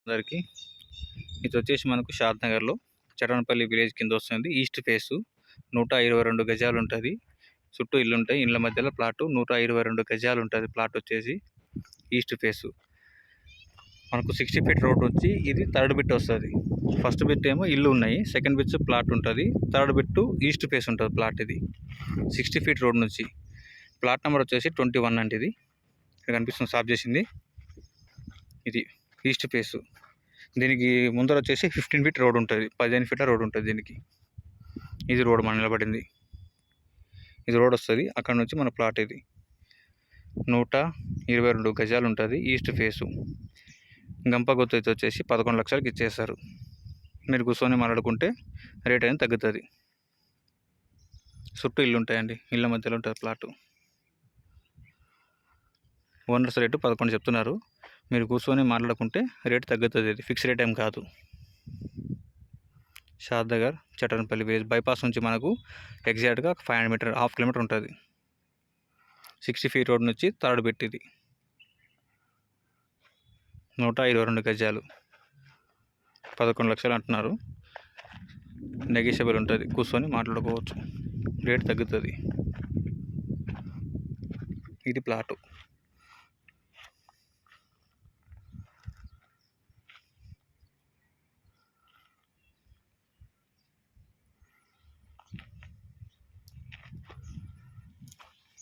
అందరికి ఇది వచ్చేసి మనకు షాద్ నగర్లో చటన్పల్లి విలేజ్ కింద వస్తుంది. ఈస్ట్ ఫేసు 122 గజాలు ఉంటుంది. చుట్టూ ఇల్లు ఉంటాయి. ఇళ్ళ మధ్యలో ప్లాట్ 122 గజాలు ఉంటుంది. ప్లాట్ వచ్చేసి ఈస్ట్ ఫేసు మనకు 60 ఫీట్ రోడ్ వచ్చి ఇది థర్డ్ బిట్ వస్తుంది. ఫస్ట్ బిట్ ఏమో ఇల్లు ఉన్నాయి, సెకండ్ బిట్ ప్లాట్ ఉంటుంది, థర్డ్ బిట్ ఈస్ట్ ఫేస్ ఉంటుంది. ప్లాట్ ఇది 60 ఫీట్ రోడ్ నుంచి. ప్లాట్ నెంబర్ వచ్చేసి 21 అండి. ఇది ఇక్కడ కనిపిస్తుంది సాఫ్ చేసింది. ఇది ఈస్ట్ ఫేసు. దీనికి ముందర వచ్చేసి 15 ఫీట్ రోడ్ ఉంటుంది, 15 ఫీట్ల రోడ్ ఉంటుంది దీనికి. ఇది రోడ్ మనం నిలబడింది, ఇది రోడ్ వస్తుంది. అక్కడ నుంచి మన ప్లాట్ ఇది 122 గజాలు ఉంటుంది. ఈస్ట్ ఫేసు గంప గుర్తు అయితే వచ్చేసి 11 లక్షలకి ఇచ్చేస్తారు. మీరు కూర్చొని మాట్లాడుకుంటే రేట్ అనేది తగ్గుతుంది. చుట్టూ ఇల్లు ఉంటాయండి, ఇళ్ళ మధ్యలో ఉంటుంది ప్లాటు. ఓనర్స్ రేటు 11 చెప్తున్నారు. మీరు కూర్చొని మాట్లాడుకుంటే రేట్ తగ్గుతుంది. ఇది ఫిక్స్ రేట్ ఏం కాదు. షాద్ నగర్ చటన్పల్లి విలేజ్ బైపాస్ నుంచి మనకు ఎగ్జాక్ట్గా 500 మీటర్, హాఫ్ కిలోమీటర్ ఉంటుంది. 60 ఫీట్ రోడ్ నుంచి థర్డ్ బిట్ ఇది 122 గజాలు, 11 లక్షలు అంటున్నారు. నెగిషియబుల్ ఉంటుంది, కూర్చొని మాట్లాడుకోవచ్చు, రేట్ తగ్గుతుంది. ఇది ప్లాటు.